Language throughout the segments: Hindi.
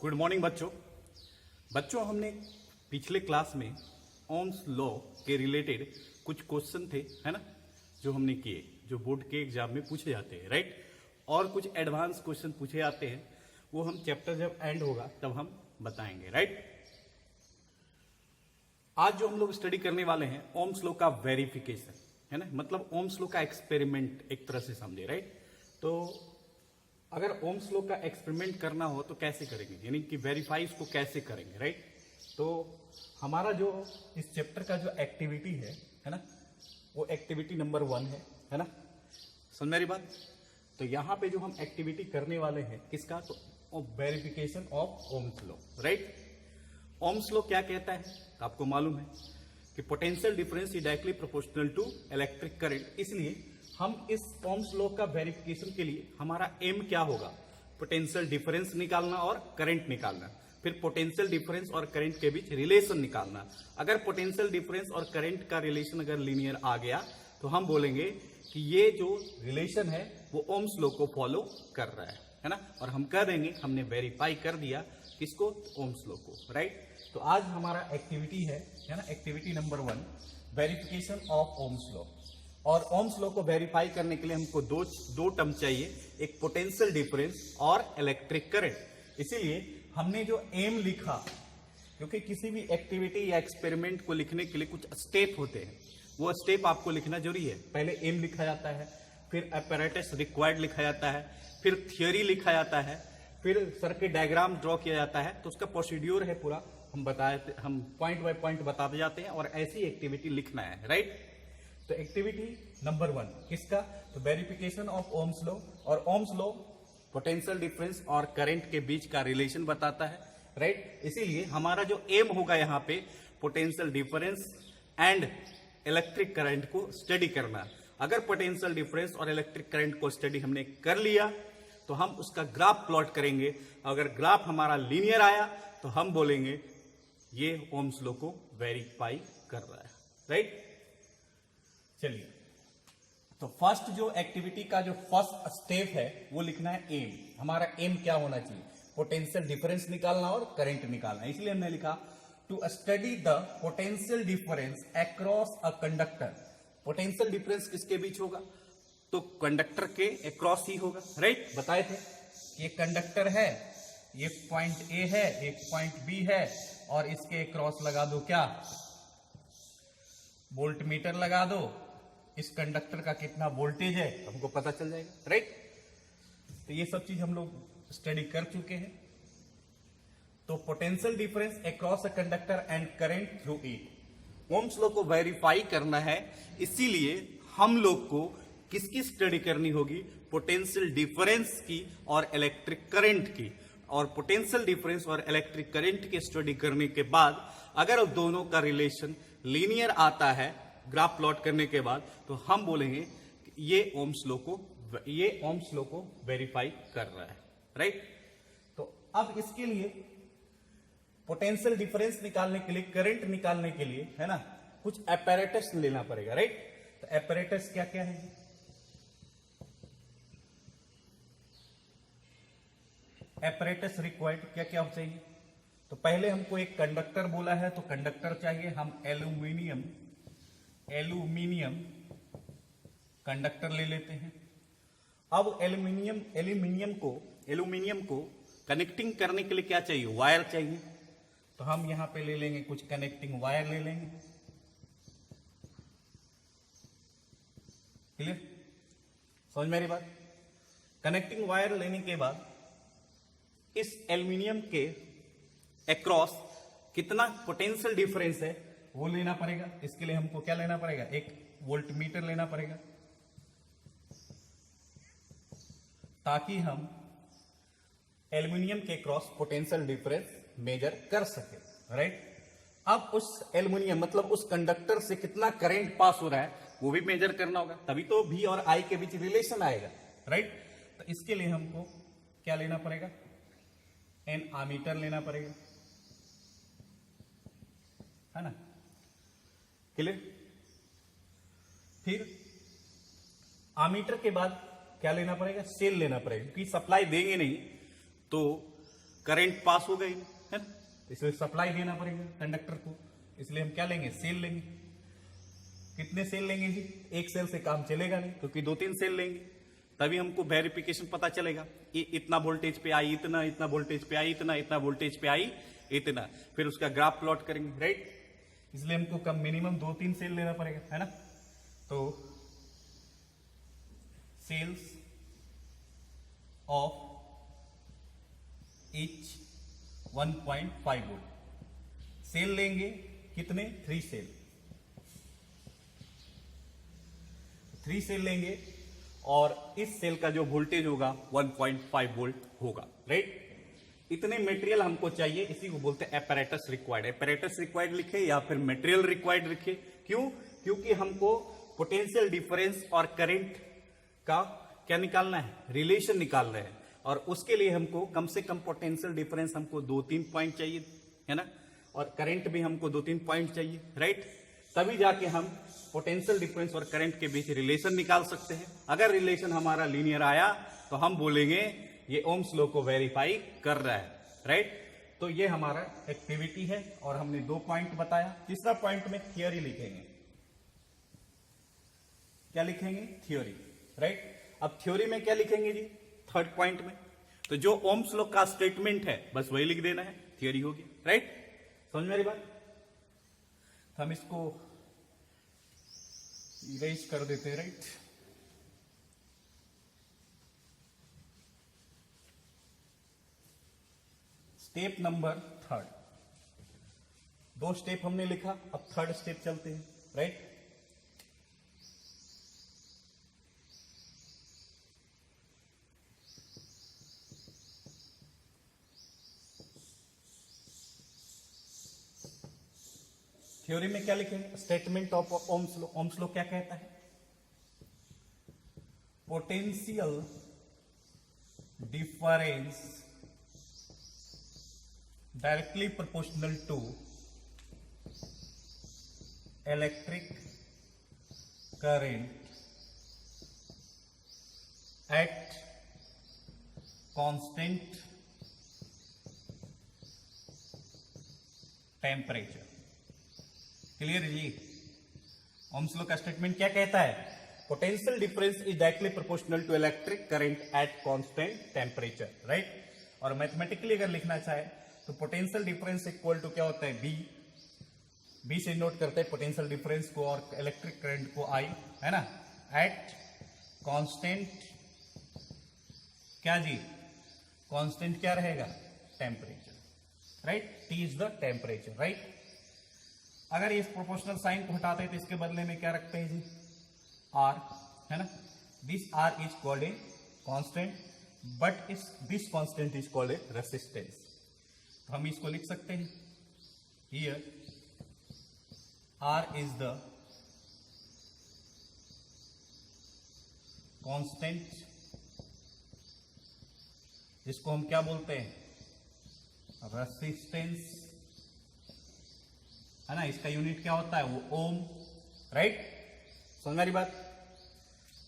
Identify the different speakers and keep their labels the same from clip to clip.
Speaker 1: गुड मॉर्निंग बच्चों हमने पिछले क्लास में ओम्स लॉ के रिलेटेड कुछ क्वेश्चन थे, है ना, जो हमने किए, जो बोर्ड के एग्जाम में पूछे जाते हैं, राइट। और कुछ एडवांस क्वेश्चन पूछे जाते हैं, वो हम चैप्टर जब एंड होगा तब हम बताएंगे, राइट। आज जो हम लोग स्टडी करने वाले हैं ओम्स लॉ का वेरिफिकेशन, है ना, मतलब ओम्स लॉ का एक्सपेरिमेंट एक तरह से समझे, राइट। तो अगर ओम्स लॉ का एक्सपेरिमेंट करना हो तो कैसे करेंगे, यानी कि वेरीफाई उसको कैसे करेंगे, राइट। तो हमारा जो इस चैप्टर का जो एक्टिविटी है ना, वो एक्टिविटी नंबर 1 है ना, समझ मेरी बात। तो यहाँ पे जो हम एक्टिविटी करने वाले हैं किसका, तो verification of Ohm's law, right. Ohm's law क्या कहता है, तो आपको मालूम है कि potential difference is directly proportional to electric current. इसलिए हम इस ओम्स लॉ का वेरिफिकेशन के लिए हमारा एम क्या होगा, पोटेंशियल डिफरेंस निकालना और करंट निकालना, फिर पोटेंशियल डिफरेंस और करंट के बीच रिलेशन निकालना। अगर पोटेंशियल डिफरेंस और करंट का रिलेशन अगर लीनियर आ गया तो हम बोलेंगे कि ये जो रिलेशन है वो ओम्स लॉ को फॉलो कर रहा है ना, और हम कह देंगे हमने वेरीफाई कर दिया किसको, ओम्स लॉ को, राइट। तो आज हमारा एक्टिविटी है ना, activity number 1 verification of Ohm's law. और ओम्स लॉ को वेरीफाई करने के लिए हमको दो टर्म चाहिए, एक पोटेंशियल डिफरेंस और इलेक्ट्रिक करंट। इसीलिए हमने जो एम लिखा, क्योंकि किसी भी एक्टिविटी या एक्सपेरिमेंट को लिखने के लिए कुछ स्टेप होते हैं, वो स्टेप आपको लिखना जरूरी है। पहले एम लिखा जाता है, फिर अपैरेटस रिक्वायर्ड लिखा जाता है, फिर थियोरी लिखा जाता है, फिर सर्किट डायग्राम ड्रॉ किया जाता है। तो उसका प्रोसीड्यूर है पूरा, हम पॉइंट बाय पॉइंट बताते जाते हैं, और ऐसी एक्टिविटी लिखना है, राइट। तो एक्टिविटी नंबर 1 किसका, तो वेरिफिकेशन ऑफ ओम्स लॉ। और ओम्स लॉ पोटेंशियल डिफरेंस और करंट के बीच का रिलेशन बताता है, राइट। इसीलिए हमारा जो एम होगा यहाँ पे potential difference and electric current को स्टडी करना। अगर पोटेंशियल डिफरेंस और इलेक्ट्रिक करंट को स्टडी हमने कर लिया तो हम उसका ग्राफ प्लॉट करेंगे। अगर ग्राफ हमारा लीनियर आया तो हम बोलेंगे ये ओम्स लॉ को वेरीफाई कर रहा है, राइट। चलिए, तो फर्स्ट जो एक्टिविटी का जो फर्स्ट स्टेप है वो लिखना है एम। हमारा एम क्या होना चाहिए, पोटेंशियल डिफरेंस निकालना और करंट निकालना। इसलिए हमने लिखा to study the potential difference across a conductor. Potential difference किसके बीच होगा, तो कंडक्टर के अक्रॉस ही होगा, राइट। बताए थे ये कंडक्टर है, ये पॉइंट ए है, एक पॉइंट बी है, और इसके अक्रॉस लगा दो क्या, वोल्ट मीटर लगा दो। इस कंडक्टर का कितना वोल्टेज है हमको पता चल जाएगा, राइट। तो ये सब चीज हम लोग स्टडी कर चुके हैं। तो potential difference across a conductor and current through it, Ohm's law को वेरीफाई करना है। इसीलिए हम लोग को किसकी स्टडी करनी होगी, पोटेंशियल डिफरेंस की और इलेक्ट्रिक करंट की। और पोटेंशियल डिफरेंस और इलेक्ट्रिक करंट की स्टडी करने के बाद अगर दोनों का रिलेशन लीनियर आता है ग्राफ प्लॉट करने के बाद, तो हम बोलेंगे कि ये ओम्स लॉ को वेरीफाई कर रहा है, राइट। तो अब इसके लिए पोटेंशियल डिफरेंस निकालने के लिए, करंट निकालने के लिए, है ना, कुछ apparatus लेना पड़ेगा, राइट। तो apparatus क्या क्या है, apparatus रिक्वायर्ड क्या क्या हो चाहिए। तो पहले हमको एक कंडक्टर बोला है, तो कंडक्टर चाहिए, हम एल्यूमिनियम कंडक्टर ले लेते हैं। अब एल्यूमिनियम को कनेक्टिंग करने के लिए क्या चाहिए, वायर चाहिए। तो हम यहां पे ले लेंगे कुछ कनेक्टिंग वायर ले लेंगे, क्लियर, समझ मेरी बात। कनेक्टिंग वायर लेने के बाद इस एल्यूमिनियम के अक्रॉस कितना पोटेंशियल डिफरेंस है वो लेना पड़ेगा। इसके लिए हमको क्या लेना पड़ेगा, एक वोल्ट मीटर लेना पड़ेगा, ताकि हम एल्यूमिनियम के क्रॉस पोटेंशियल डिफरेंस मेजर कर सके, राइट। अब उस एल्यूमिनियम मतलब उस कंडक्टर से कितना करंट पास हो रहा है वो भी मेजर करना होगा, तभी तो V और I के बीच रिलेशन आएगा, राइट। तो इसके लिए हमको क्या लेना पड़ेगा, एन आमीटर लेना पड़ेगा, है ना, क्लियर। फिर आमीटर के बाद क्या लेना पड़ेगा, सेल लेना पड़ेगा, क्योंकि सप्लाई देंगे नहीं तो करंट पास हो गई है ना, इसलिए सप्लाई देना पड़ेगा कंडक्टर को, इसलिए हम क्या लेंगे, सेल लेंगे। कितने सेल लेंगे जी, एक सेल से काम चलेगा नहीं, क्योंकि 2-3 सेल लेंगे, तभी हमको वेरिफिकेशन पता चलेगा। इतना वोल्टेज पे आई इतना, इतना वोल्टेज पे आई इतना, इतना वोल्टेज पे आई इतना, फिर उसका ग्राफ प्लॉट करेंगे, राइट। इसलिए हमको कम मिनिमम 2-3 सेल लेना पड़ेगा, है ना। तो cells of each 1.5 volt, cell लेंगे कितने, 3 सेल, 3 सेल लेंगे, और इस सेल का जो वोल्टेज होगा 1.5 वोल्ट होगा, राइट। इतने मटेरियल हमको चाहिए, इसी को बोलते हैं apparatus रिक्वायर्ड। apparatus रिक्वायर्ड लिखे या फिर मटेरियल रिक्वायर्ड लिखे, क्यों, क्योंकि हमको पोटेंशियल डिफरेंस और करंट का क्या निकालना है, रिलेशन निकालना है, और उसके लिए हमको कम से कम पोटेंशियल डिफरेंस हमको 2-3 पॉइंट चाहिए, है ना, और करंट भी हमको 2-3 पॉइंट चाहिए, राइट। तभी जाके हम पोटेंशियल डिफरेंस और करंट के बीच रिलेशन निकाल सकते हैं। अगर रिलेशन हमारा लीनियर आया तो हम बोलेंगे ये ओम्स लॉ को वेरीफाई कर रहा है, राइट। तो ये हमारा एक्टिविटी है, और हमने 2 पॉइंट बताया। तीसरा पॉइंट में थियोरी लिखेंगे, क्या लिखेंगे, थ्योरी, राइट। अब थ्योरी में क्या लिखेंगे जी, थर्ड पॉइंट में, तो जो ओम्स लॉ का स्टेटमेंट है बस वही लिख देना है, थ्योरी होगी, राइट। समझ में आ रही बात। तो हम इसको इरेज कर देते हैं, राइट। स्टेप नंबर 3, 2 स्टेप हमने लिखा, अब थर्ड स्टेप चलते हैं, राइट। थ्योरी में क्या लिखेंगे, statement of Ohm's law. Ohm's law क्या कहता है, potential difference directly proportional to electric current at constant temperature. Clear जी। ओम्स लॉ का स्टेटमेंट क्या कहता है, potential difference is directly proportional to electric current at constant temperature, right. और मैथमेटिकली अगर लिखना चाहे तो पोटेंशियल डिफरेंस इक्वल टू क्या होता है, बी। बी से नोट करते हैं पोटेंशियल डिफरेंस को और इलेक्ट्रिक करंट को, आई, है ना, एट कांस्टेंट, क्या जी, कांस्टेंट क्या रहेगा, temperature, right. T is the temperature, right. अगर इस प्रोपोर्शनल साइन को हटाते हैं तो इसके बदले में क्या रखते हैं जी, आर, है ना। This R is called a constant, but this constant is called a resistance. तो हम इसको लिख सकते हैं, here R is the constant, इसको हम क्या बोलते हैं, रेसिस्टेंस, है ना। इसका यूनिट क्या होता है, वो ओम, राइट। समझ रही बात।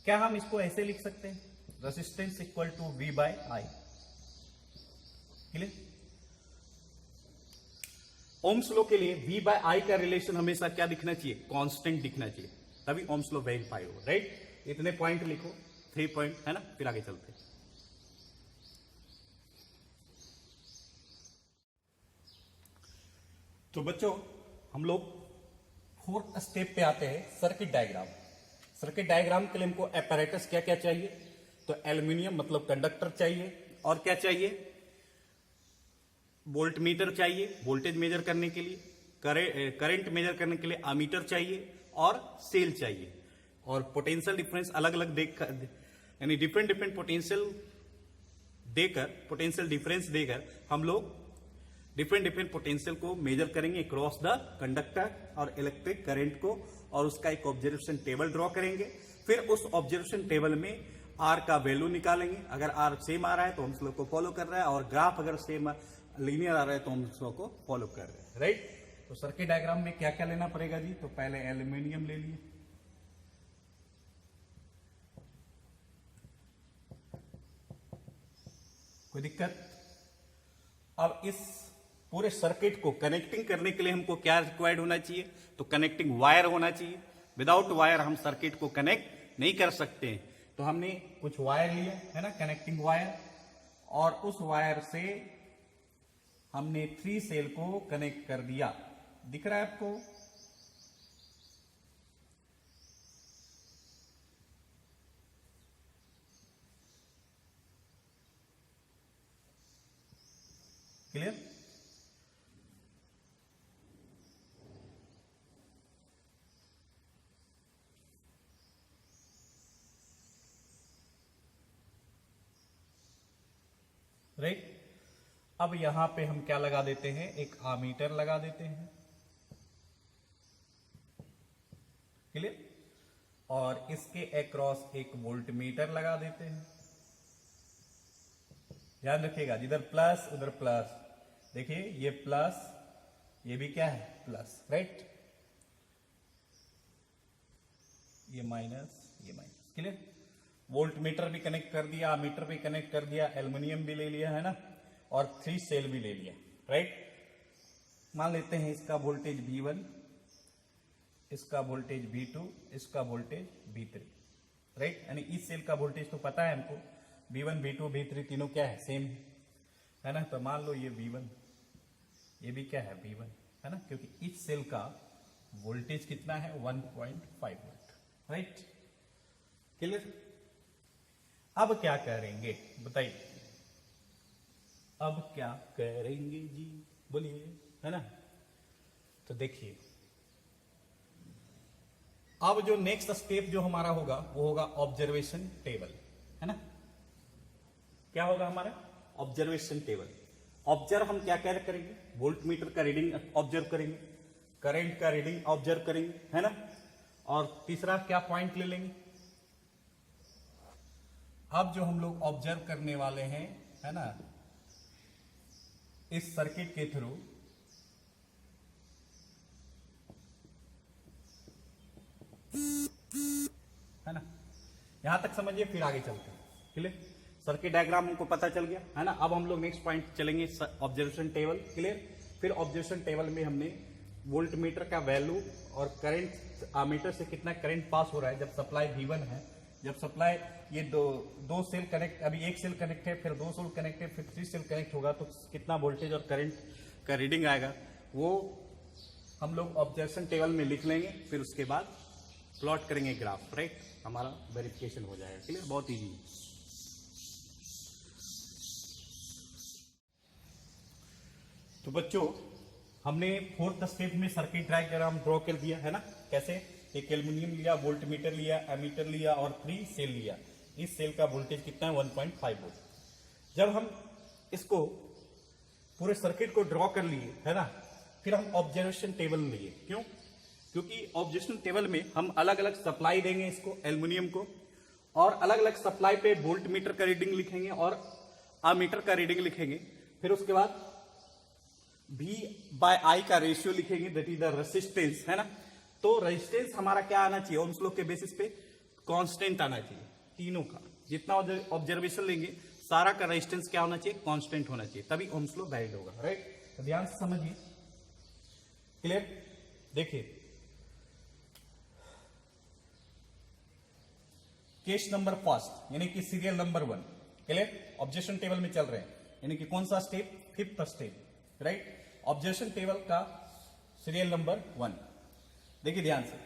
Speaker 1: क्या हम इसको ऐसे लिख सकते हैं, resistance equal to V by I, clear. Ohm's law के लिए V बाय आई का रिलेशन हमेशा क्या दिखना चाहिए, कांस्टेंट दिखना चाहिए, तभी ओम्स लॉ वेरीफाई हो, राइट। इतने पॉइंट लिखो, 3 पॉइंट, है ना, फिर आगे चलते हैं। तो बच्चों हम लोग 4th स्टेप पे आते हैं, सर्किट डायग्राम। सर्किट डायग्राम के लिए हमको apparatus क्या क्या चाहिए, तो एल्यूमिनियम मतलब कंडक्टर चाहिए, और क्या चाहिए, वोल्ट मीटर चाहिए वोल्टेज मेजर करने के लिए, करंट मेजर करने के लिए अमीटर चाहिए, और सेल चाहिए, और पोटेंशियल डिफरेंस अलग अलग देकर, यानी डिफरेंट पोटेंशियल देकर, पोटेंशियल डिफरेंस देकर हम लोग डिफरेंट पोटेंशियल को मेजर करेंगे क्रॉस द कंडक्टर और इलेक्ट्रिक करंट को, और उसका एक ऑब्जर्वेशन टेबल ड्रॉ करेंगे। फिर उस ऑब्जर्वेशन टेबल में आर का वैल्यू निकालेंगे, अगर आर सेम आ रहा है तो हम उसको फॉलो कर रहा है, और ग्राफ अगर सेम लीनियर आ रहा है तो हम उसको फॉलो कर रहे हैं, राइट। तो सर्किट डायग्राम में क्या क्या लेना पड़ेगा जी, तो पहले एल्यूमिनियम ले लिए, कोई दिक्कत। अब इस पूरे सर्किट को कनेक्टिंग करने के लिए हमको क्या रिक्वायर्ड होना चाहिए, तो कनेक्टिंग वायर होना चाहिए। विदाउट वायर हम सर्किट को कनेक्ट नहीं कर सकते हैं। तो हमने कुछ वायर लिया है ना, कनेक्टिंग वायर, और उस वायर से हमने 3 सेल को कनेक्ट कर दिया। दिख रहा है आपको? क्लियर? राइट। अब यहां पे हम क्या लगा देते हैं, एक आमीटर लगा देते हैं। क्लियर? और इसके अक्रॉस एक वोल्टमीटर लगा देते हैं। ध्यान रखिएगा, जिधर प्लस उधर प्लस। देखिए ये प्लस, ये भी क्या है, प्लस। राइट? ये माइनस, ये माइनस। क्लियर? वोल्टमीटर भी कनेक्ट कर दिया, मीटर भी कनेक्ट कर दिया, एल्युमिनियम भी ले लिया है ना, और 3 सेल भी ले लिया। राइट? मान लेते हैं इसका वोल्टेज V1, इसका वोल्टेज V2, इसका वोल्टेज V3। राइट? यानी इस सेल का वोल्टेज तो पता है हमको, V1, V2, V3 तीनों क्या है, सेम है ना। तो मान लो ये V1, ये भी क्या है, V1 है ना, क्योंकि इस सेल का वोल्टेज कितना है, 1.5 वोल्ट। राइट? क्लियर? अब क्या करेंगे बताइए, अब क्या करेंगे जी, बोलिए, है ना। तो देखिए, अब जो नेक्स्ट स्टेप जो हमारा होगा वो होगा ऑब्जर्वेशन टेबल, है ना। क्या होगा हमारा, ऑब्जर्वेशन टेबल। ऑब्जर्व हम क्या क्या करेंगे, वोल्ट मीटर का रीडिंग ऑब्जर्व करेंगे, करंट का रीडिंग ऑब्जर्व करेंगे, है ना। और तीसरा क्या पॉइंट ले लेंगे, अब जो हम लोग ऑब्जर्व करने वाले हैं, है ना, इस सर्किट के थ्रू है ना, यहां तक समझिए, फिर आगे चलते हैं। क्लियर? सर्किट डायग्राम हमको पता चल गया, है ना। अब हम लोग नेक्स्ट पॉइंट चलेंगे, ऑब्जर्वेशन टेबल। क्लियर? फिर ऑब्जर्वेशन टेबल में हमने वोल्ट मीटर का वैल्यू और करंट, आमीटर से कितना करंट पास हो रहा है जब सप्लाई V1 है, जब सप्लाई ये दो सेल कनेक्ट, अभी एक सेल कनेक्ट है, फिर 2 सेल कनेक्ट है, फिर 3 सेल कनेक्ट होगा, तो कितना वोल्टेज और करंट का रीडिंग आएगा वो हम लोग ऑब्जर्वेशन टेबल में लिख लेंगे। फिर उसके बाद प्लॉट करेंगे ग्राफ। राइट? हमारा वेरिफिकेशन हो जाएगा। क्लियर? बहुत इजी। तो बच्चों, हमने 4th स्टेप में सर्किट डायग्राम ड्रॉ कर दिया, है ना। कैसे, एक एल्युमिनियम लिया, वोल्ट मीटर लिया, एमीटर लिया और 3 सेल लिया। इस सेल का वोल्टेज कितना है, 1.5 वोल्ट। जब हम इसको पूरे सर्किट को ड्रॉ कर लिए, है ना, फिर हम ऑब्जर्वेशन टेबल लिए। क्यों? क्योंकि ऑब्जर्वेशन टेबल में हम अलग अलग सप्लाई देंगे इसको, एल्युमिनियम को, और अलग अलग सप्लाई पे वोल्ट मीटर का रीडिंग लिखेंगे और आमीटर का रीडिंग लिखेंगे। फिर उसके बाद V/I का रेशियो लिखेंगे, दैट इज द रेसिस्टेंस, है ना। तो रेजिस्टेंस हमारा क्या आना चाहिए, ओम्स लॉ के बेसिस पे कांस्टेंट आना चाहिए। तीनों का जितना ऑब्जर्वेशन लेंगे सारा का रेजिस्टेंस क्या होना चाहिए, कांस्टेंट होना चाहिए, तभी ओम्स लॉ वैलिड होगा। राइट? तो ध्यान से समझिए। क्लियर? देखिए, केस नंबर फर्स्ट, यानी कि serial number 1। Clear? Observation table में चल रहे हैं, यानी कि कौन सा step, 5th step. Right? Observation table का सीरियल नंबर 1। देखिए ध्यान से,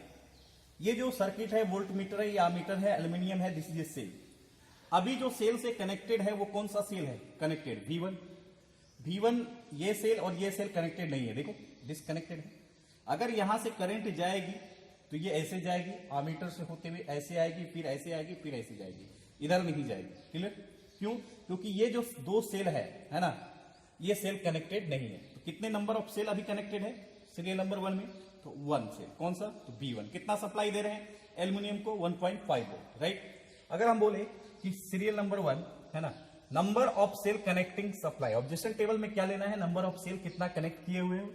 Speaker 1: ये जो सर्किट है, वोल्ट मीटर है या मीटर है, एल्यूमिनियम है, दिस इज ए सेल। अभी जो सेल से कनेक्टेड है वो कौन सा सेल है, कनेक्टेड V1। V1 ये सेल और ये सेल कनेक्टेड नहीं है, देखो डिसकनेक्टेड है। अगर यहां से करंट जाएगी तो ये ऐसे जाएगी, आमीटर से होते हुए ऐसे आएगी, फिर ऐसे आएगी, फिर ऐसे जाएगी, इधर नहीं जाएगी। क्लियर? क्यों? क्योंकि ये जो 2 सेल है ना, ये सेल कनेक्टेड नहीं है। तो कितने नंबर ऑफ सेल अभी कनेक्टेड है सीरियल नंबर 1 में, तो 1 सेल। कौन सा, तो B1। कितना सप्लाई दे रहे हैं एल्यूमिनियम को, 1.5 वोल्ट। राइट? अगर हम बोले कि सीरियल नंबर 1, है ना, number of cell connecting supply, observation table में क्या लेना है, नंबर ऑफ सेल कितना कनेक्ट किए हुए हैं,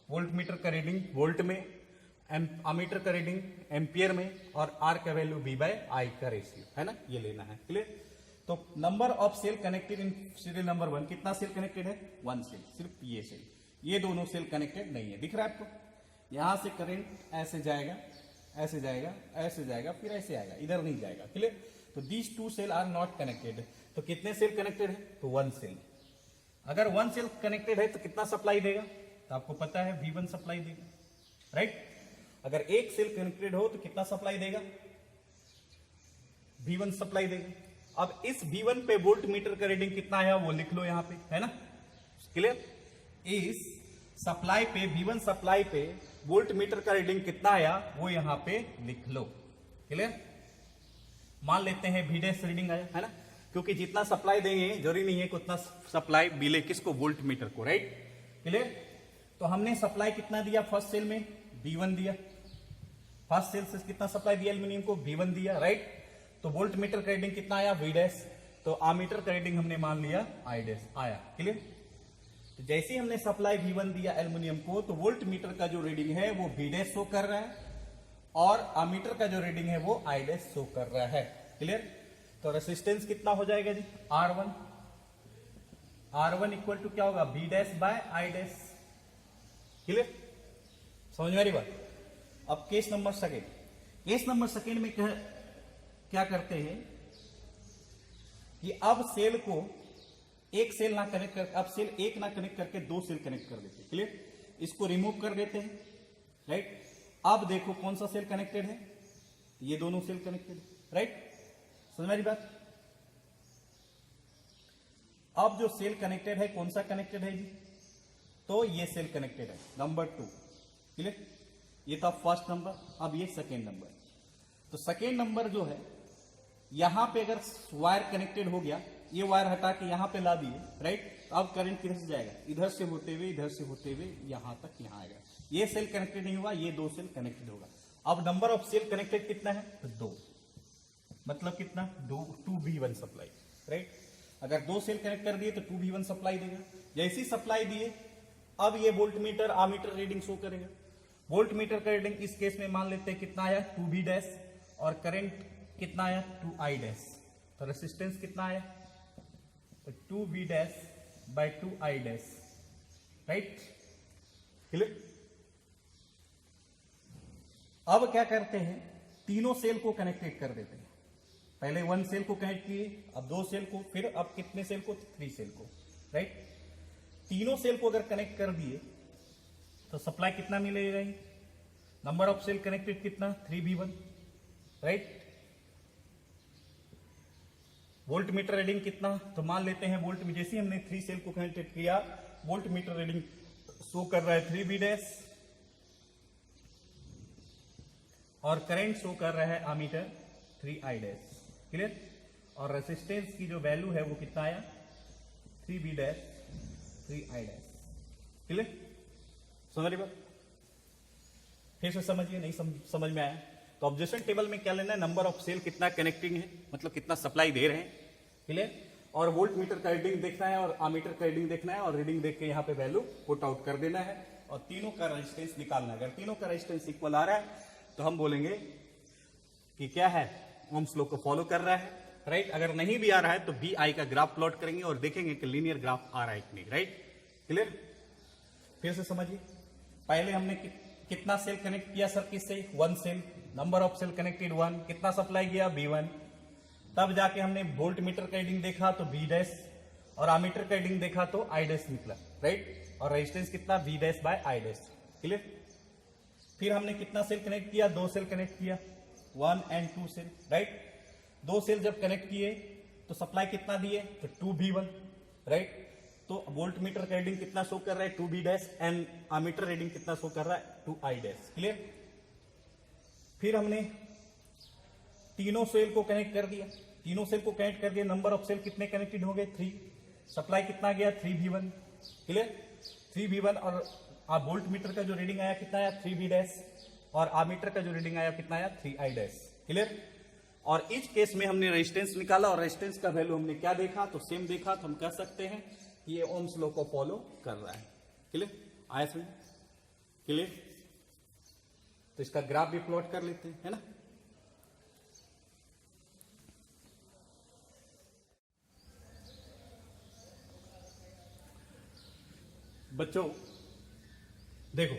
Speaker 1: वोल्ट मीटर का रीडिंग वोल्ट में, अमीटर का रीडिंग एम्पियर में, और आर का वैल्यू V/I का रेशियो, है ना, ये लेना है। क्लियर? तो number of cell connected in serial number 1, कितना सेल कनेक्टेड है? 1 सेल, सिर्फ ये सेल, ये दोनों सेल कनेक्टेड नहीं है। दिख रहा है आपको? यहां से करंट ऐसे जाएगा, ऐसे जाएगा, ऐसे जाएगा, फिर ऐसे आएगा, इधर नहीं जाएगा। क्लियर? तो these 2 cell are not connected. तो कितने सेल कनेक्टेड है? तो 1 सेल। अगर 1 सेल कनेक्टेड है तो कितना सप्लाई देगा? तो आपको पता है V1 सप्लाई देगा, राइट? अगर एक सेल कनेक्टेड हो तो कितना सप्लाई देगा? V1 सप्लाई देगा। अब इस V1 पे वोल्ट मीटर का रीडिंग कितना आया वो लिख लो यहां पे, है ना? क्लियर? इस सप्लाई पे, V1 सप्लाई पे वोल्ट मीटर का रीडिंग कितना आया वो यहां पे लिख लो। क्लियर? मान लेते हैं V' रीडिंग आया, है ना? क्योंकि जितना सप्लाई देंगे जरूरी नहीं है कि उतना सप्लाई मिले किसको? वोल्ट मीटर को, राइट? क्लियर? तो हमने सप्लाई कितना दिया फर्स्ट सेल में? V1 दिया। फर्स्ट सेल से कितना सप्लाई दिया एल्यूमिनियम को? V1 दिया, राइट? तो वोल्ट मीटर का रीडिंग कितना आया? V'। तो आमीटर का रीडिंग हमने मान लिया I' आया। क्लियर? तो जैसे ही हमने सप्लाई V1 दिया एल्यूमिनियम को, तो वोल्ट मीटर का जो रीडिंग है वो V' शो कर रहा है और आमीटर का जो रीडिंग है वो I' शो कर रहा है। क्लियर? तो रेसिस्टेंस कितना हो जाएगा जी? R1। R1 इक्वल टू क्या होगा? V' by I'। क्लियर? समझ में आ रही बात? अब case number second. Case number second में क्या करते हैं कि अब सेल को एक सेल ना कनेक्ट कर, अब सेल एक ना कनेक्ट करके 2 सेल कनेक्ट कर देते हैं। क्लियर? इसको रिमूव कर देते हैं, राइट? अब देखो कौन सा सेल कनेक्टेड है? ये दोनों सेल कनेक्टेड है, राइट? समझ मेरी बात? अब जो सेल कनेक्टेड है कौन सा कनेक्टेड है जी? तो ये सेल कनेक्टेड है, नंबर 2। क्लियर? ये था फर्स्ट नंबर, अब ये सेकेंड नंबर। तो सेकेंड नंबर जो है, यहां पे अगर वायर कनेक्टेड हो गया, ये वायर हटा के यहां पे ला दिए, राइट? तो अब करंट किधर से जाएगा? इधर से होते हुए, इधर से होते हुए यहां तक, यहां आएगा। ये सेल कनेक्टेड नहीं हुआ, ये 2 सेल कनेक्टेड होगा। अब नंबर ऑफ सेल कनेक्टेड कितना है? तो 2। मतलब कितना? 2V1 supply, right? अगर 2 सेल कनेक्ट कर दिए तो 2V1 सप्लाई देगा। जैसी सप्लाई दिए, अब ये volt meter ammeter reading show करेगा। वोल्ट मीटर का रीडिंग इस केस में मान लेते हैं कितना आया? 2V' और करंट कितना आया? 2I'। तो रेसिस्टेंस कितना आया? तो 2V' bye 2I', right? Clear? अब क्या करते हैं? तीनों सेल को कनेक्टेड कर देते हैं। पहले 1 सेल को कनेक्ट किए, अब 2 सेल को, फिर अब कितने सेल को? 3 सेल को, राइट? तीनों सेल को अगर कनेक्ट कर दिए तो सप्लाई कितना मिलेगा? नंबर ऑफ सेल कनेक्टेड कितना? 3V1, right? Volt meter reading कितना? तो मान लेते हैं वोल्ट में, जैसे हमने 3 सेल को कनेक्टेड किया, वोल्ट मीटर रीडिंग शो कर रहा है 3V' और करंट शो कर रहा है आमीटर 3I'। क्लियर? और रेसिस्टेंस की जो वैल्यू है वो कितना आया? 3V', 3I'। क्लियर? समझ रही बात? फिर से समझिए, नहीं समझ में आया तो ऑब्जेक्शन टेबल में क्या लेना है? नंबर ऑफ सेल कितना कनेक्टिंग है, मतलब कितना सप्लाई दे रहे हैं। क्लियर? और वोल्ट मीटर का रीडिंग देखना है और आमीटर का रीडिंग देखना है और रीडिंग देख के यहाँ पे वैल्यू पुट आउट कर देना है और तीनों का रेजिस्टेंस निकालना है। अगर तीनों का रेजिस्टेंस इक्वल आ रहा है तो हम बोलेंगे कि क्या है? ओम्स लॉ को फॉलो कर रहा है, राइट? अगर नहीं भी आ रहा है तो VI का ग्राफ प्लॉट करेंगे और देखेंगे कि लीनियर ग्राफ आ रहा है कि नहीं, राइट? क्लियर? फिर से समझिए, पहले हमने कितना सेल कनेक्ट किया सर्किट से? 1 cell. Number of cell connected 1। कितना सप्लाई किया? V1। तब जाके हमने वोल्ट मीटर का रीडिंग देखा तो V' और आमीटर का रीडिंग देखा तो I' निकला, राइट? और रेजिस्टेंस कितना? V' by I'। क्लियर? फिर हमने कितना सेल कनेक्ट किया? 2 सेल कनेक्ट किया, 1 and 2 सेल, राइट? 2 सेल जब कनेक्ट किए तो सप्लाई कितना दिए? तो 2V1, राइट? तो वोल्ट मीटर का रीडिंग कितना शो कर रहा है? 2V' एंड आमीटर रीडिंग कितना शो कर रहा है? 2I'। क्लियर? फिर हमने तीनों सेल को कनेक्ट कर दिया, तीनों सेल को कनेक्ट कर दिया। नंबर ऑफ सेल कितने कनेक्टेड हो गए? 3। सप्लाई कितना गया? 3V1। क्लियर? 3V1 और वोल्ट मीटर का जो रीडिंग आया कितना आया? 3V' और आमीटर का जो रीडिंग आया कितना आया? 3I'। क्लियर? और इस केस में हमने रेजिस्टेंस निकाला और रेजिस्टेंस का वैल्यू हमने क्या देखा? तो सेम देखा, तो हम कह सकते हैं कि ये ओम्स लॉ को फॉलो कर रहा है। क्लियर? आया समझ? क्लियर? तो इसका ग्राफ भी प्लॉट कर लेते हैं, है ना? बच्चों देखो,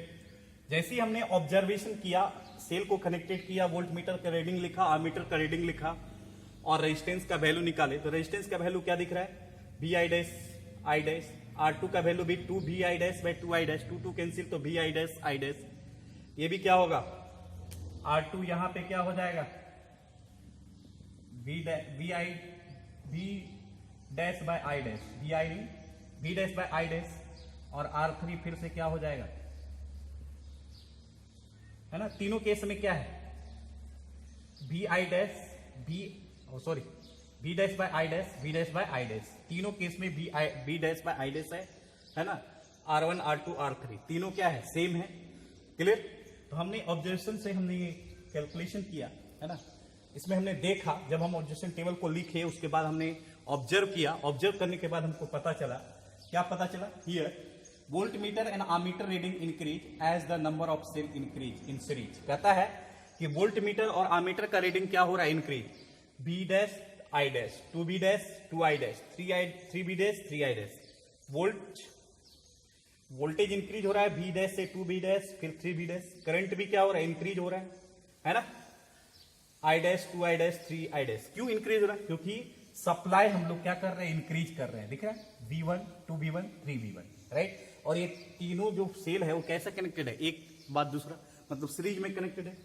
Speaker 1: जैसे ही हमने ऑब्जर्वेशन किया, सेल को कनेक्टेड किया, वोल्ट मीटर का रीडिंग लिखा, आमीटर का रीडिंग लिखा और रेजिस्टेंस का वैल्यू निकाले, तो रेजिस्टेंस का वैल्यू क्या दिख रहा है, V I dash I dash, R2 का वैल्यू भी 2 V I dash by 2 I dash, 2 2 cancel तो V I dash I dash, ये भी क्या होगा R2 यहां पे क्या हो जाएगा V dash by I dash, V dash by I dash, और R3 फिर से क्या हो जाएगा, है ना। तीनों केस में क्या है, V I dash V dash by I dash, V dash by I dash, तीनों केस में V dash by I dash है ना। R1 R2 R3 तीनों क्या है, सेम है। क्लियर। तो हमने ऑब्जर्वेशन से हमने ये कैलकुलेशन किया, है ना। इसमें हमने देखा, जब हम ऑब्जर्वेशन टेबल को लिखे उसके बाद हमने ऑब्जर्व किया, ऑब्जर्व करने के बाद हमको पता चला, क्या पता चला, here voltmeter and ammeter reading increase as the number of cell increase in series. कहता है कि वोल्ट मीटर और आमीटर का रीडिंग क्या हो रहा है, increase, B dash I dash, 2 B dash 2 I dash, 3 B dash 3 I dash, voltage increase हो रहा है, बी डैश से 2 बी डैश फिर 3 बी डैश, करंट भी क्या हो रहा है, इंक्रीज हो रहा है ना। आई dash 2 I dash 3 I dash, क्यों इंक्रीज हो रहा है, क्योंकि सप्लाई हम लोग क्या कर रहे हैं, इंक्रीज कर रहे हैं, दिख रहा है, V1 2V1 3V1, राइट। और ये तीनों जो सेल है वो कैसा कनेक्टेड है, एक बात दूसरा मतलब सीरीज में कनेक्टेड है।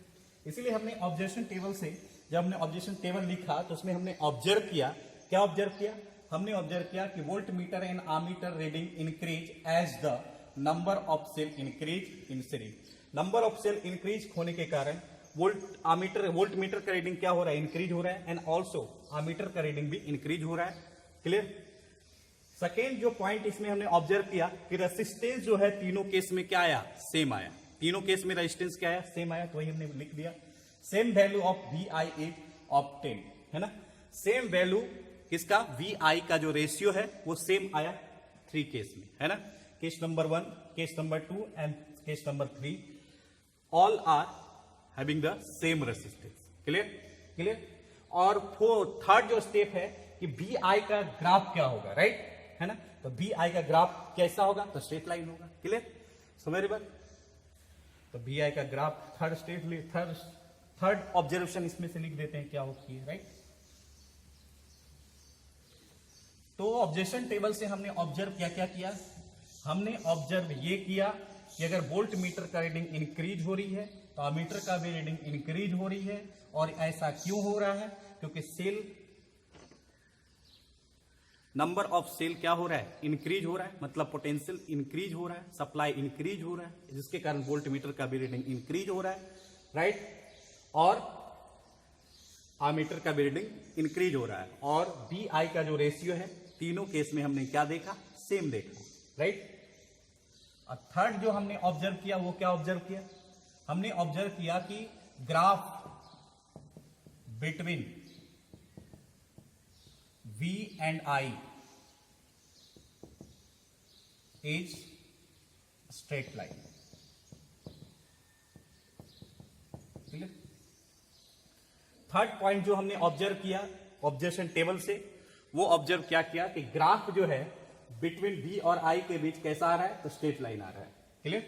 Speaker 1: इसीलिए हमने ऑब्जर्वेशन टेबल से, जब हमने ऑब्जर्वेशन टेबल लिखा तो उसमें हमने ऑब्जर्व किया, क्या ऑब्जर्व किया, हमने ऑब्जर्व किया कि voltmeter and ammeter reading increase as the number of cell increase in series. Number of cell increase होने के कारण वोल्ट मीटर का रीडिंग क्या हो रहा है, इंक्रीज हो रहा है, एंड ऑल्सो आमीटर का रीडिंग भी इंक्रीज हो रहा है। क्लियर। सेकेंड जो पॉइंट इसमें हमने ऑब्जर्व किया कि रेसिस्टेंस जो है तीनों केस में क्या आया, सेम आया, तीनों केस में रेजिस्टेंस क्या आया, सेम आया, तो वही हमने लिख दिया। Same value of V I is obtain, है ना। सेम वैल्यू किसका, वी आई का जो रेशियो है वो सेम आया 3 केस में, है ना। Case number 1, case number 2 and case number 3 all are having the same resistance. Clear. और थर्ड जो स्टेप है कि वी आई का ग्राफ क्या होगा, राइट, है ना। तो वी आई का ग्राफ कैसा होगा, तो स्ट्रेट लाइन होगा। क्लियर, समझ रहे बात। तो वी आई का ग्राफ थर्ड ऑब्जर्वेशन इसमें से लिख देते हैं, क्या होती है, राइट। तो ऑब्जर्वेशन टेबल से हमने ऑब्जर्व क्या किया, हमने ऑब्जर्व ये किया कि अगर वोल्ट मीटर का रीडिंग इंक्रीज हो रही है तो अमीटर का भी रीडिंग इंक्रीज हो रही है। और ऐसा क्यों हो रहा है, क्योंकि सेल नंबर ऑफ सेल क्या हो रहा है, इंक्रीज हो रहा है, मतलब पोटेंशियल इंक्रीज हो रहा है, सप्लाई इंक्रीज हो रहा है, जिसके कारण वोल्ट मीटर का भी रीडिंग इंक्रीज हो रहा है, राइट। और आमीटर का भी रीडिंग इंक्रीज हो रहा है। और बी आई का जो रेशियो है तीनों केस में हमने क्या देखा, सेम देखा, राइट। और थर्ड जो हमने ऑब्जर्व किया वो क्या ऑब्जर्व किया, हमने ऑब्जर्व किया कि graph between V and I is straight line। Clear. Third point जो हमने ऑब्जर्व किया ऑब्जर्वेशन टेबल से, वो ऑब्जर्व क्या किया कि ग्राफ जो है बिटवीन V और I के बीच कैसा आ रहा है, तो स्ट्रेट लाइन आ रहा है। क्लियर।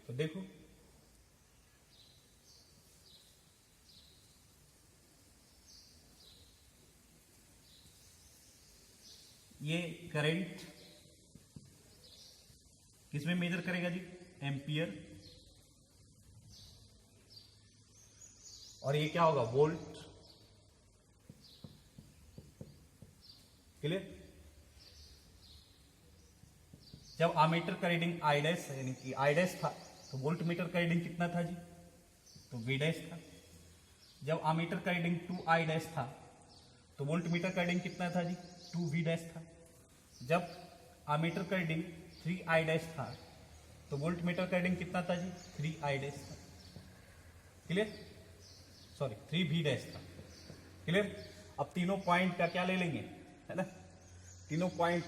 Speaker 1: तो देखो ये करंट किसमें मेजर करेगा जी, एम्पियर, और ये क्या होगा, वोल्ट। क्लियर। जब आमीटर का रीडिंग आई डैश यानी कि आई डैश था तो वोल्ट मीटर का रीडिंग कितना था जी, तो वी डैश था। जब आमीटर का रीडिंग 2 आई डैश था तो वोल्ट मीटर का रीडिंग कितना था जी, 2 वी डैश था। जब आमीटर का रीडिंग 3 आई डैश था तो वोल्ट मीटर का रीडिंग कितना था जी, 3 आई डैश था। क्लियर, सॉरी 3 वी डैश था। क्लियर। अब तीनों पॉइंट का क्या ले लेंगे, है ना, तीनों पॉइंट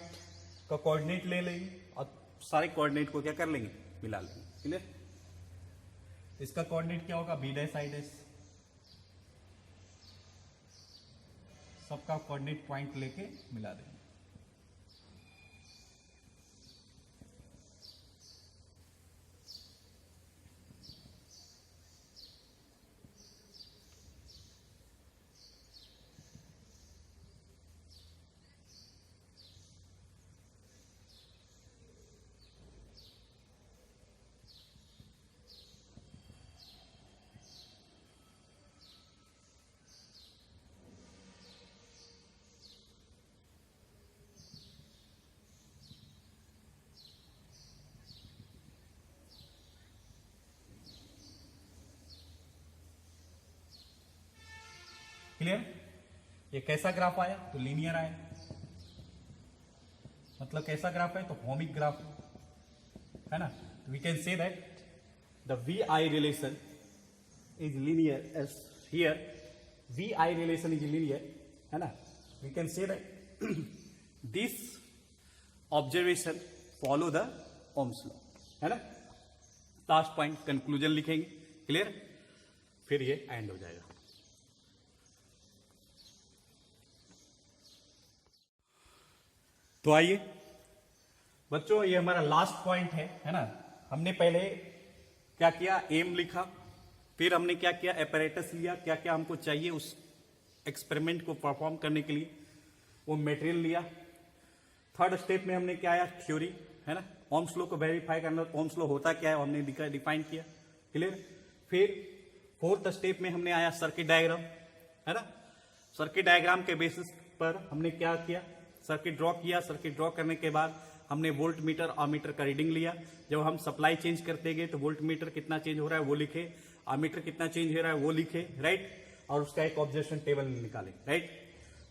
Speaker 1: का कोऑर्डिनेट ले लेंगे और सारे कोऑर्डिनेट को क्या कर लेंगे, मिला लेंगे। क्लियर। इसका कोऑर्डिनेट क्या होगा, बी डैश आई डैश, सबका कोऑर्डिनेट पॉइंट लेके मिला देंगे। क्लियर? ये कैसा ग्राफ आया? तो लीनियर आया, मतलब कैसा ग्राफ है? तो ओमिक ग्राफ है ना। We can say that the V I relation is linear as here V I relation is linear, है ना। We can say that this observation follow the Ohm's law, है ना। लास्ट पॉइंट कंक्लूजन लिखेंगे, क्लियर? फिर ये एंड हो जाएगा। तो आइए बच्चों, ये हमारा लास्ट पॉइंट है ना। हमने पहले क्या किया? एम लिखा, फिर हमने क्या किया? एपरेटस लिया, क्या क्या हमको चाहिए उस एक्सपेरिमेंट को परफॉर्म करने के लिए, वो मटेरियल लिया। थर्ड स्टेप में हमने क्या आया? थ्योरी, है ना। ओम्स लॉ को वेरीफाई करना, ओम्स लॉ होता क्या है हमने डिफाइन किया, क्लियर। फिर फोर्थ स्टेप में हमने आया सर्किट डायग्राम, है ना। सर्किट डायग्राम के बेसिस पर हमने क्या किया? सर्किट ड्रॉ किया। सर्किट ड्रॉ करने के बाद हमने वोल्ट मीटर अमीटर का रीडिंग लिया। जब हम सप्लाई चेंज करते गए तो वोल्ट मीटर कितना चेंज हो रहा है वो लिखे, अमीटर कितना चेंज हो रहा है वो लिखे, राइट। और उसका एक ऑब्जर्वेशन टेबल निकाले, राइट।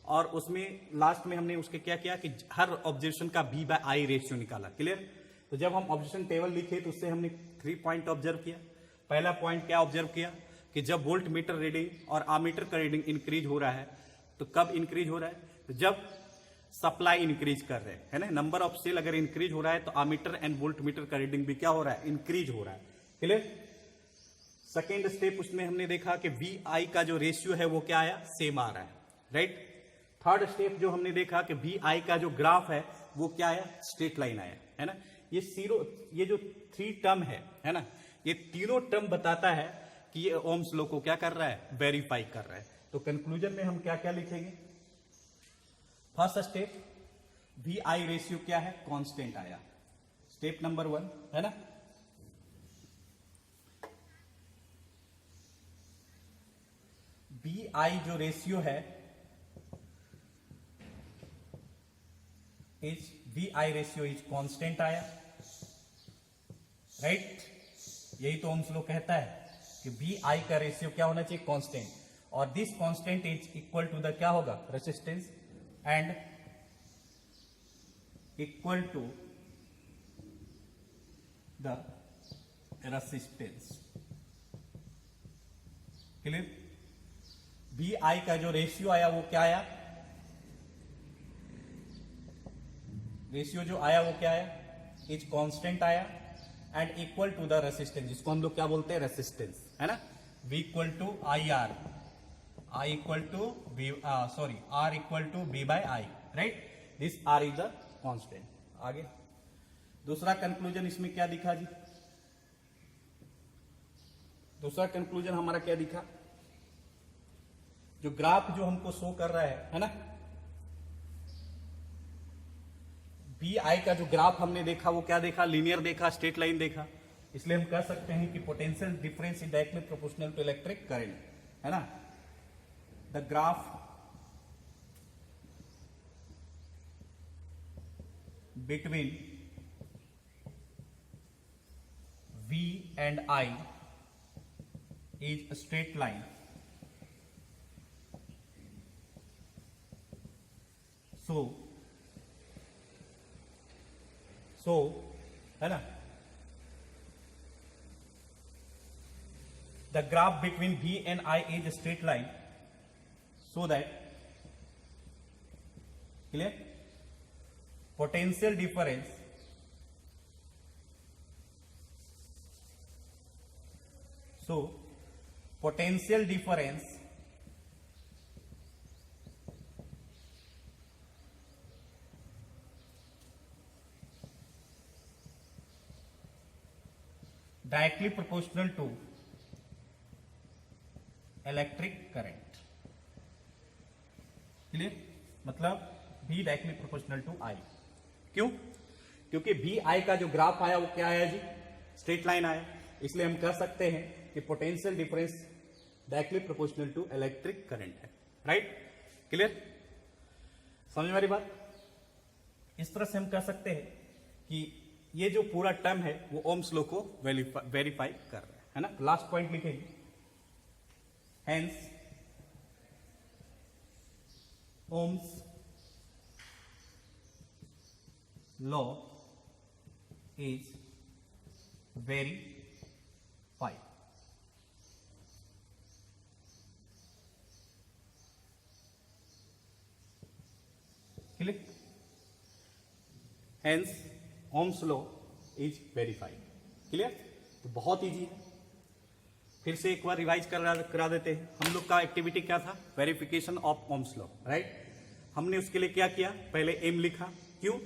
Speaker 1: और उसमें लास्ट में हमने उसके क्या किया कि हर ऑब्जर्वेशन का V/I रेशियो निकाला, क्लियर। तो जब हम ऑब्जर्वेशन टेबल लिखे तो उससे हमने 3 पॉइंट ऑब्जर्व किया। पहला पॉइंट क्या ऑब्जर्व किया कि जब वोल्ट मीटर रीडिंग और अमीटर का रीडिंग इंक्रीज हो रहा है, तो कब इंक्रीज हो रहा है? तो जब सप्लाई इंक्रीज कर रहे हैं, है ना। नंबर ऑफ सेल अगर इंक्रीज हो रहा है तो अमीटर एंड वोल्ट मीटर का रीडिंग भी क्या हो रहा है? इंक्रीज हो रहा है, क्लियर। सेकेंड स्टेप उसमें हमने देखा कि VI का जो रेशियो है वो क्या आया? सेम आ रहा है, राइट। थर्ड स्टेप जो हमने देखा कि VI का जो ग्राफ है वो क्या आया? स्ट्रेट लाइन आया, है ना। ये जो 3 टर्म है ना, ये तीनों टर्म बताता है कि ये ओम्स लॉ को क्या कर रहा है? वेरीफाई कर रहा है। तो कंक्लूजन में हम क्या क्या लिखेंगे? फर्स्ट स्टेप VI रेशियो क्या है? कांस्टेंट आया, स्टेप नंबर 1, है ना। VI जो रेशियो है VI रेशियो इज कांस्टेंट आया, राइट। यही तो ओम्स लॉ कहता है कि VI का रेशियो क्या होना चाहिए? कांस्टेंट। और this constant is equal to the क्या होगा? Resistance and equal to the resistance, clear. VI का जो रेशियो आया वो क्या आया? रेशियो जो आया वो क्या आया? इज कांस्टेंट आया and equal to the resistance, जिसको हम लोग क्या बोलते हैं? रेजिस्टेंस, है ना। V equal to IR, I equal to R equal to V/I, right. This R is the constant. आगे दूसरा कंक्लूजन इसमें क्या दिखा जी? दूसरा कंक्लूजन हमारा क्या दिखा? जो ग्राफ जो हमको शो कर रहा है ना, VI का जो ग्राफ हमने देखा वो क्या देखा? लीनियर देखा, स्ट्रेट लाइन देखा। इसलिए हम कह सकते हैं कि potential difference is directly proportional to electric current, है ना। The graph between V and I is a straight line. So है ना, the graph between V and I is a straight line, so that clear potential difference directly proportional to electric current, clear. मतलब V directly proportional to I। क्यों? क्योंकि VI का जो ग्राफ आया वो क्या आया जी? स्ट्रेट लाइन आया। इसलिए हम कह सकते हैं कि potential difference directly proportional to electric current है, राइट। क्लियर? समझ वाली बात? इस तरह से हम कह सकते हैं कि ये जो पूरा टर्म है वो ओम्स लॉ को वेरीफाई कर रहा है ना। लास्ट पॉइंट लिखेंगे, hence Ohm's law is verified. Clear? Hence Ohm's law is verified. Clear? तो बहुत इजी है। फिर से एक बार रिवाइज करा देते हैं। हम लोग का एक्टिविटी क्या था? Verification of Ohm's law, right. हमने उसके लिए क्या किया? पहले एम लिखा। क्यों?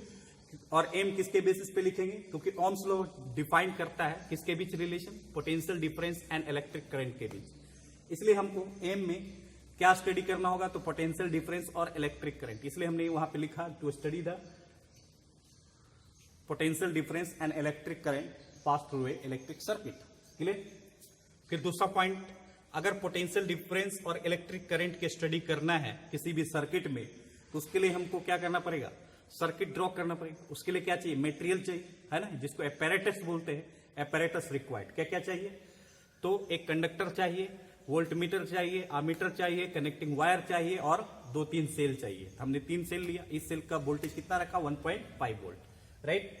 Speaker 1: और एम किसके बेसिस पे लिखेंगे? क्योंकि ओम्स लॉ डिफाइन करता है किसके बीच relation? Potential difference and electric current के बीच। इसलिए हमको एम में क्या स्टडी करना होगा? तो पोटेंशियल डिफरेंस और इलेक्ट्रिक करंट। इसलिए हमने वहां पे लिखा to study the potential difference and electric current pass through a electric circuit. Clear? फिर दूसरा पॉइंट, अगर पोटेंशियल डिफरेंस और इलेक्ट्रिक करंट के स्टडी करना है किसी भी सर्किट में, तो उसके लिए हमको क्या करना पड़ेगा? सर्किट ड्रॉ करना पड़ेगा। उसके लिए क्या चाहिए? मटेरियल चाहिए, है ना, जिसको एपैरेटस बोलते हैं। Apparatus required. क्या क्या चाहिए? तो एक कंडक्टर चाहिए, वोल्टमीटर चाहिए, आमीटर चाहिए, कनेक्टिंग वायर चाहिए और 2-3 सेल चाहिए। हमने 3 सेल लिया। इस सेल का वोल्टेज कितना रखा? 1.5 वोल्ट, राइट।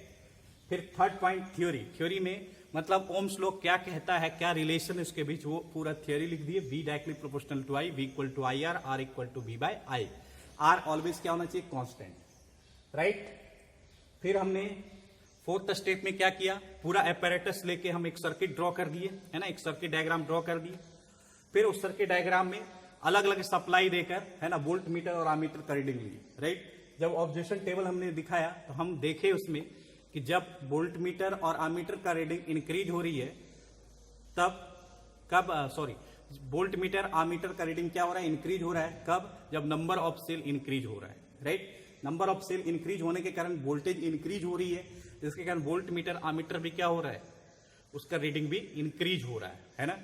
Speaker 1: फिर थर्ड पॉइंट, थ्योरी। थ्योरी में मतलब ओम्स लॉ क्या कहता है, क्या रिलेशन है उसके बीच, वो पूरा थ्योरी लिख दिए। V directly proportional to I, V equal to IR, R equal to V by I। R always क्या होना चाहिए? Constant, right. फिर हमने फोर्थ स्टेप में क्या किया? पूरा एपैरेटस लेके हम एक सर्किट ड्रॉ कर दिए, है ना, एक सर्किट डायग्राम ड्रॉ कर दिए। फिर उस सर्किट डायग्राम में अलग अलग सप्लाई देकर, है ना, वोल्ट मीटर और आमीटर का रीडिंग ली, राइट। जब ऑब्जर्वेशन टेबल हमने दिखाया तो हम देखे उसमें कि जब वोल्ट मीटर और आमीटर का रीडिंग इंक्रीज हो रही है वोल्ट मीटर आमीटर का रीडिंग क्या हो रहा है? इंक्रीज हो रहा है। कब? जब नंबर ऑफ सेल इंक्रीज हो रहा है, right. Number of cell increase होने के कारण वोल्टेज इंक्रीज हो रही है, जिसके कारण वोल्ट मीटर आमीटर भी क्या हो रहा है? उसका रीडिंग भी इंक्रीज हो रहा है ना।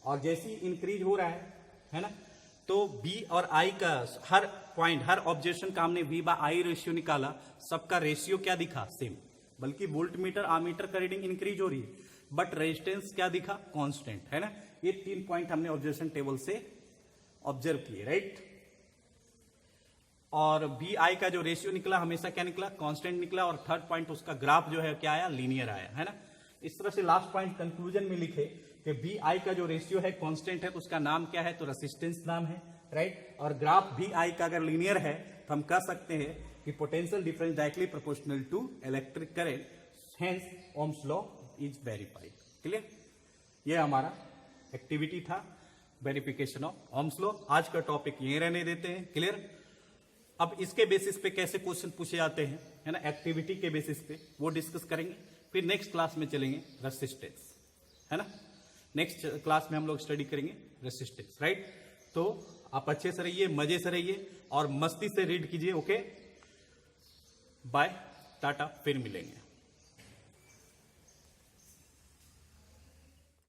Speaker 1: और जैसे ही इंक्रीज हो रहा है ना, तो बी और आई का हर पॉइंट, हर ऑब्जर्वेशन का हमने V बाय आई रेशियो निकाला। सबका रेशियो क्या दिखा? सेम। बल्कि वोल्ट मीटर आमीटर का रीडिंग इंक्रीज हो रही है, बट रेजिस्टेंस क्या दिखा? कांस्टेंट, है ना। ये 3 पॉइंट हमने ऑब्जर्वेशन टेबल से ऑब्जर्व किए, राइट। और बी आई का जो रेशियो निकला हमेशा क्या निकला? कांस्टेंट निकला। और थर्ड पॉइंट, उसका ग्राफ जो है क्या आया? लीनियर आया, है ना। इस तरह से लास्ट पॉइंट कंक्लूजन में लिखे कि बी आई का जो रेशियो है कांस्टेंट है, तो उसका नाम क्या है? तो रेसिस्टेंस नाम है, राइट। और ग्राफ बी आई का अगर लीनियर है तो हम कह सकते हैं कि potential difference directly proportional to electric current, hence Ohm's law is verified. Clear? ये हमारा एक्टिविटी था, वेरिफिकेशन ऑफ ओम्स लॉ। आज का टॉपिक यहीं रहने देते हैं। क्लियर? अब इसके बेसिस पे कैसे क्वेश्चन पूछे जाते हैं, है ना, एक्टिविटी के बेसिस पे, वो डिस्कस करेंगे। फिर नेक्स्ट क्लास में चलेंगे रेसिस्टेंस, है ना। नेक्स्ट क्लास में हम लोग स्टडी करेंगे रेसिस्टेंस, राइट। तो आप अच्छे से रहिए, मजे से रहिए और मस्ती से रीड कीजिए। ओके, बाय, टाटा, फिर मिलेंगे।